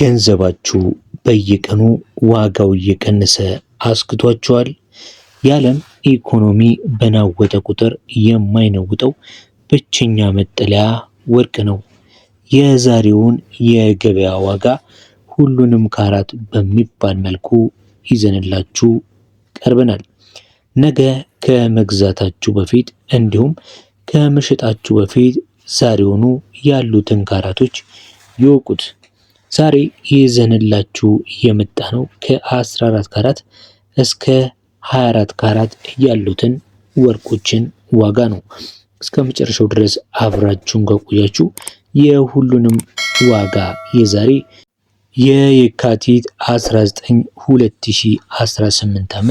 ገንዘባችሁ በየቀኑ ዋጋው እየቀነሰ አስክቷችኋል? የዓለም ኢኮኖሚ በናወጠ ቁጥር የማይነውጠው ብቸኛ መጠለያ ወርቅ ነው። የዛሬውን የገበያ ዋጋ ሁሉንም ካራት በሚባል መልኩ ይዘንላችሁ ቀርበናል። ነገ ከመግዛታችሁ በፊት እንዲሁም ከመሸጣችሁ በፊት ዛሬውኑ ያሉትን ካራቶች ይወቁት። ዛሬ ይዘንላችሁ የመጣ ነው ከ14 ካራት እስከ 24 ካራት ያሉትን ወርቆችን ዋጋ ነው። እስከ መጨረሻው ድረስ አብራችሁን ከቆያችሁ የሁሉንም ዋጋ የዛሬ የየካቲት 19 2018 ዓ.ም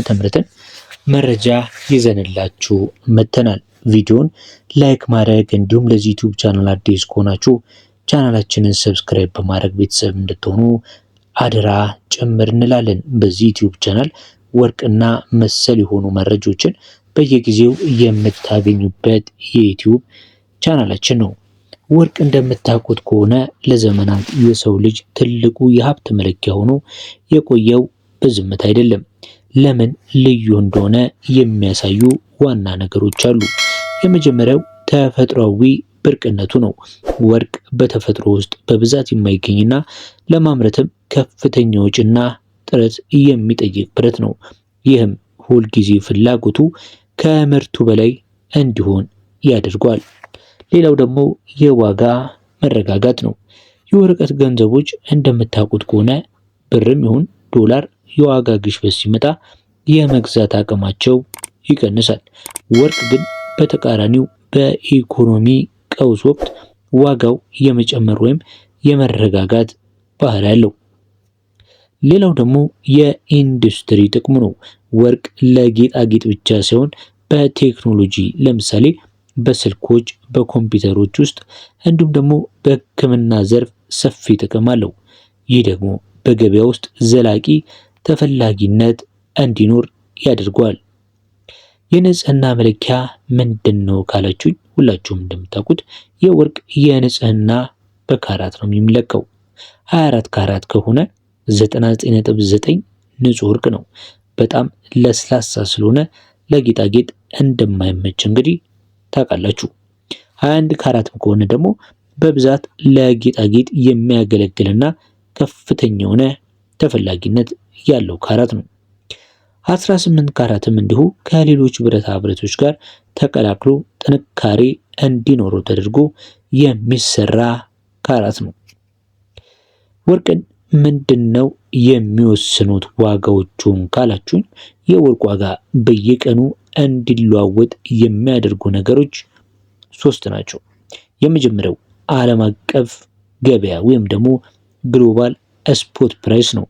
መረጃ ይዘንላችሁ መተናል። ቪዲዮን ላይክ ማድረግ እንዲሁም ለዚህ ዩቲዩብ ቻናል አዲስ ከሆናችሁ ቻናላችንን ሰብስክራይብ በማድረግ ቤተሰብ እንድትሆኑ አደራ ጭምር እንላለን። በዚህ ዩቲዩብ ቻናል ወርቅና መሰል የሆኑ መረጃዎችን በየጊዜው የምታገኙበት የዩቲዩብ ቻናላችን ነው። ወርቅ እንደምታውቁት ከሆነ ለዘመናት የሰው ልጅ ትልቁ የሀብት መለኪያ ሆኖ የቆየው በዝምታ አይደለም። ለምን ልዩ እንደሆነ የሚያሳዩ ዋና ነገሮች አሉ። የመጀመሪያው ተፈጥሯዊ ብርቅነቱ ነው። ወርቅ በተፈጥሮ ውስጥ በብዛት የማይገኝና ለማምረትም ከፍተኛ ወጪና ጥረት የሚጠይቅ ብረት ነው። ይህም ሁልጊዜ ፍላጎቱ ከምርቱ በላይ እንዲሆን ያደርገዋል። ሌላው ደግሞ የዋጋ መረጋጋት ነው። የወረቀት ገንዘቦች እንደምታውቁት ከሆነ ብርም ይሁን ዶላር የዋጋ ግሽበት ሲመጣ የመግዛት አቅማቸው ይቀንሳል። ወርቅ ግን በተቃራኒው በኢኮኖሚ ቀውስ ወቅት ዋጋው የመጨመር ወይም የመረጋጋት ባህሪ አለው። ሌላው ደግሞ የኢንዱስትሪ ጥቅሙ ነው። ወርቅ ለጌጣጌጥ ብቻ ሳይሆን በቴክኖሎጂ ለምሳሌ በስልኮች፣ በኮምፒውተሮች ውስጥ እንዲሁም ደግሞ በሕክምና ዘርፍ ሰፊ ጥቅም አለው። ይህ ደግሞ በገበያ ውስጥ ዘላቂ ተፈላጊነት እንዲኖር ያደርገዋል። የንጽህና መለኪያ ምንድን ነው ካላችሁኝ፣ ሁላችሁም እንደምታውቁት የወርቅ የንጽህና በካራት ነው የሚለካው። 24 ካራት ከሆነ 99.9 ንጹህ ወርቅ ነው። በጣም ለስላሳ ስለሆነ ለጌጣጌጥ እንደማይመች እንግዲህ ታውቃላችሁ። 21 ካራት ከሆነ ደግሞ በብዛት ለጌጣጌጥ የሚያገለግልና ከፍተኛ የሆነ ተፈላጊነት ያለው ካራት ነው። 18 ካራትም እንዲሁ ከሌሎች ብረታ ብረቶች ጋር ተቀላቅሎ ጥንካሬ እንዲኖረው ተደርጎ የሚሰራ ካራት ነው። ወርቅን ምንድነው የሚወስኑት ዋጋዎቹን ካላችሁኝ፣ የወርቅ ዋጋ በየቀኑ እንዲለዋወጥ የሚያደርጉ ነገሮች 3 ናቸው። የመጀመሪያው ዓለም አቀፍ ገበያ ወይም ደግሞ ግሎባል ስፖት ፕራይስ ነው።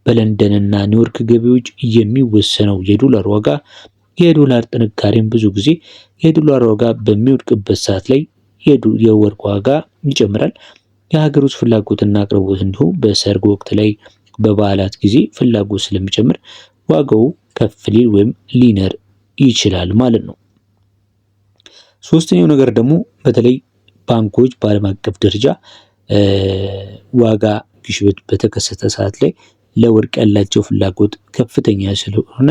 በለንደንና ኒውዮርክ ገበያዎች የሚወሰነው የዶላር ዋጋ የዶላር ጥንካሬን ብዙ ጊዜ የዶላር ዋጋ በሚወድቅበት ሰዓት ላይ የወርቅ ዋጋ ይጨምራል። የሀገር ውስጥ ፍላጎትና አቅርቦት እንዲሁ በሰርግ ወቅት ላይ በበዓላት ጊዜ ፍላጎት ስለሚጨምር ዋጋው ከፍ ሊል ወይም ሊነር ይችላል ማለት ነው። ሶስተኛው ነገር ደግሞ በተለይ ባንኮች በዓለም አቀፍ ደረጃ ዋጋ ግሽበት በተከሰተ ሰዓት ላይ ለወርቅ ያላቸው ፍላጎት ከፍተኛ ስለሆነ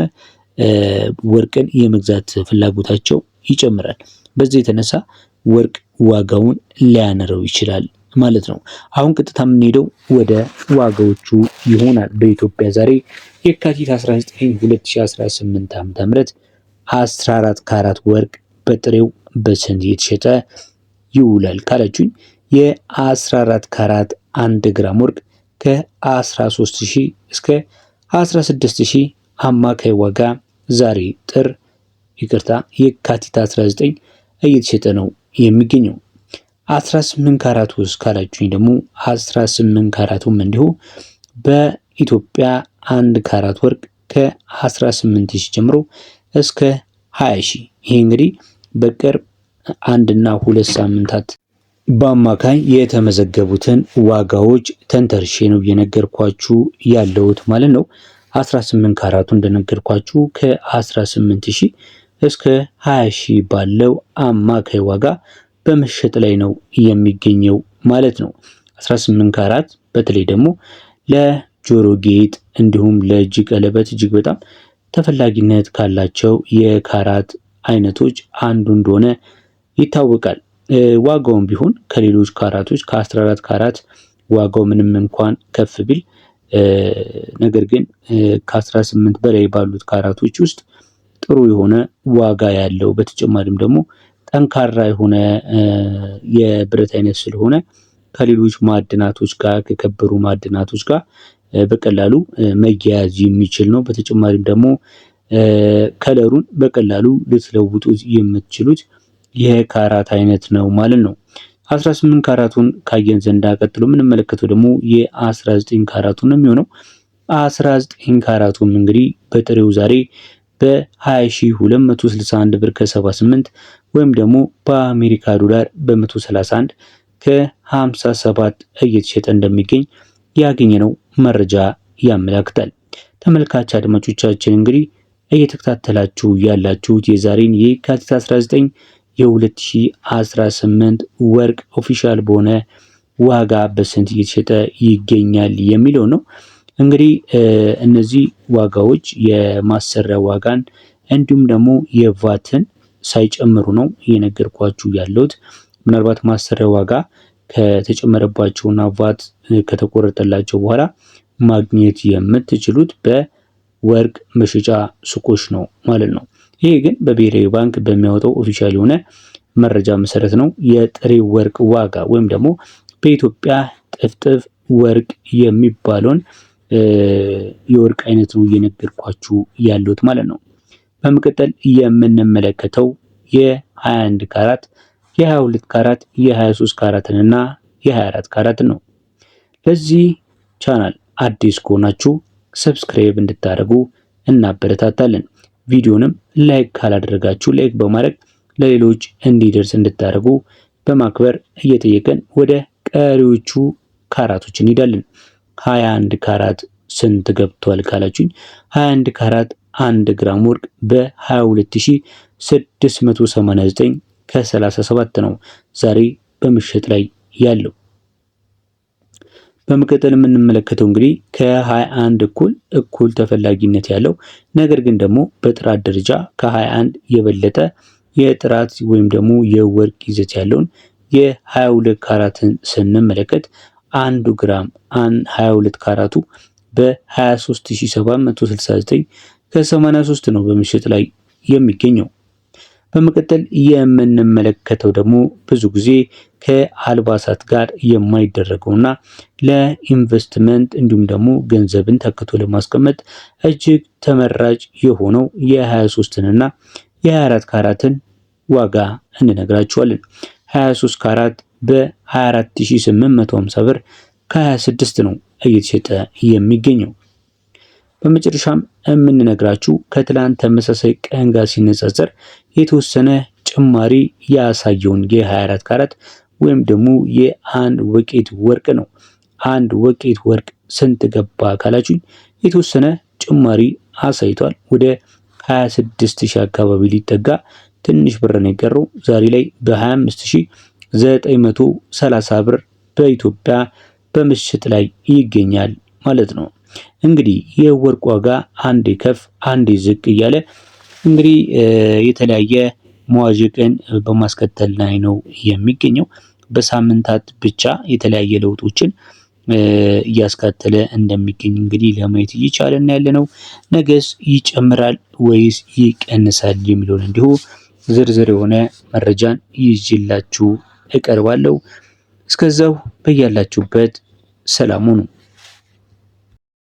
ወርቅን የመግዛት ፍላጎታቸው ይጨምራል። በዚህ የተነሳ ወርቅ ዋጋውን ሊያነረው ይችላል ማለት ነው። አሁን ቀጥታ የምንሄደው ወደ ዋጋዎቹ ይሆናል። በኢትዮጵያ ዛሬ የካቲት 19 2018 ዓ.ም 14 ካራት ወርቅ በጥሬው በስንት እየተሸጠ ይውላል ካላችሁኝ፣ የ14 ካራት 1 ግራም ወርቅ ከ13000 እስከ 16000 አማካይ ዋጋ ዛሬ የካቲት 19 እየተሸጠ ነው የሚገኘው። 18 ካራት ውስጥ ካላችሁኝ ደግሞ 18 ካራቱም እንዲሁ በኢትዮጵያ 1 ካራት ወርቅ ከ18000 ጀምሮ እስከ 20000። ይሄ እንግዲህ በቅርብ 1 እና 2 ሳምንታት በአማካኝ የተመዘገቡትን ዋጋዎች ተንተርሼ ነው የነገርኳችሁ ያለሁት ማለት ነው። 18 ካራቱ እንደነገርኳችሁ ከ18000 እስከ 20000 ባለው አማካይ ዋጋ በመሸጥ ላይ ነው የሚገኘው ማለት ነው። 18 ካራት በተለይ ደግሞ ለጆሮ ጌጥ እንዲሁም ለእጅ ቀለበት እጅግ በጣም ተፈላጊነት ካላቸው የካራት አይነቶች አንዱ እንደሆነ ይታወቃል። ዋጋውም ቢሆን ከሌሎች ካራቶች ከ14 ካራት ዋጋው ምንም እንኳን ከፍ ቢል ነገር ግን ከ18 በላይ ባሉት ካራቶች ውስጥ ጥሩ የሆነ ዋጋ ያለው በተጨማሪም ደግሞ ጠንካራ የሆነ የብረት አይነት ስለሆነ ከሌሎች ማዕድናቶች ጋር ከከበሩ ማዕድናቶች ጋር በቀላሉ መያያዝ የሚችል ነው። በተጨማሪም ደግሞ ከለሩን በቀላሉ ልትለውጡት የምትችሉት የካራት አይነት ነው ማለት ነው። 18 ካራቱን ካየን ዘንዳ ቀጥሎ የምንመለከተው ደግሞ የ19 ካራቱን ነው የሚሆነው። 19 ካራቱም እንግዲህ በጥሬው ዛሬ በ20261 ብር ከ78 ወይም ደግሞ በአሜሪካ ዶላር በ131 ከ57 እየተሸጠ እንደሚገኝ ያገኘነው መረጃ ያመለክታል። ተመልካች አድማጮቻችን እንግዲህ እየተከታተላችሁ ያላችሁት የዛሬን የካቲት 19 የ2018 ወርቅ ኦፊሻል በሆነ ዋጋ በስንት እየተሸጠ ይገኛል የሚለው ነው። እንግዲህ እነዚህ ዋጋዎች የማሰሪያ ዋጋን እንዲሁም ደግሞ የቫትን ሳይጨምሩ ነው እየነገርኳችሁ ያለሁት። ምናልባት ማሰሪያ ዋጋ ከተጨመረባቸውና ቫት ከተቆረጠላቸው በኋላ ማግኘት የምትችሉት በወርቅ መሸጫ ሱቆች ነው ማለት ነው። ይሄ ግን በብሔራዊ ባንክ በሚያወጣው ኦፊሻል የሆነ መረጃ መሰረት ነው። የጥሬ ወርቅ ዋጋ ወይም ደግሞ በኢትዮጵያ ጥፍጥፍ ወርቅ የሚባለውን የወርቅ አይነት ነው እየነገርኳችሁ ያለሁት ማለት ነው። በመቀጠል የምንመለከተው የ21 ካራት፣ የ22 ካራት፣ የ23 ካራትን እና የ24 ካራትን ነው። ለዚህ ቻናል አዲስ ከሆናችሁ ሰብስክራይብ እንድታደርጉ እናበረታታለን። ቪዲዮንም ላይክ ካላደረጋችሁ ላይክ በማድረግ ለሌሎች እንዲደርስ እንድታደርጉ በማክበር እየጠየቀን ወደ ቀሪዎቹ ካራቶች እንሄዳለን። 21 ካራት ስንት ገብቷል ካላችሁኝ 21 ካራት 1 ግራም ወርቅ በ22689 ከ37 ነው ዛሬ በምሽት ላይ ያለው። በመቀጠል የምንመለከተው እንግዲህ ከ21 እኩል ተፈላጊነት ያለው ነገር ግን ደግሞ በጥራት ደረጃ ከ21 የበለጠ የጥራት ወይም ደግሞ የወርቅ ይዘት ያለውን የ22 ካራትን ስንመለከት 1 ግራም 22 ካራቱ በ23769 ከ83 ነው በምሽት ላይ የሚገኘው። በመቀጠል የምንመለከተው ደግሞ ብዙ ጊዜ ከአልባሳት ጋር የማይደረገውና ለኢንቨስትመንት እንዲሁም ደግሞ ገንዘብን ተክቶ ለማስቀመጥ እጅግ ተመራጭ የሆነው የ23 እና የ24 ካራትን ዋጋ እንነግራችኋለን። 23 ካራት በ24850 ብር ከ26 ነው እየተሸጠ የሚገኘው። በመጨረሻም የምንነግራችሁ ከትላንት ተመሳሳይ ቀን ጋር ሲነጻጸር የተወሰነ ጭማሪ ያሳየውን የ24 ካራት ወይም ደግሞ የአንድ ወቄት ወርቅ ነው። አንድ ወቄት ወርቅ ስንት ገባ ካላችሁኝ የተወሰነ ጭማሪ አሳይቷል። ወደ 26000 አካባቢ ሊጠጋ ትንሽ ብር ነው የቀረው። ዛሬ ላይ በ25930 ብር በኢትዮጵያ በምሽት ላይ ይገኛል ማለት ነው። እንግዲህ የወርቅ ዋጋ አንዴ ከፍ አንዴ ዝቅ እያለ እንግዲህ የተለያየ መዋዠቅን በማስከተል ላይ ነው የሚገኘው። በሳምንታት ብቻ የተለያየ ለውጦችን እያስከተለ እንደሚገኝ እንግዲህ ለማየት እየቻለን ያለነው። ነገስ ይጨምራል ወይስ ይቀንሳል የሚለውን እንዲሁ ዝርዝር የሆነ መረጃን ይዤላችሁ እቀርባለሁ። እስከዛው በያላችሁበት ሰላም ሁኑ።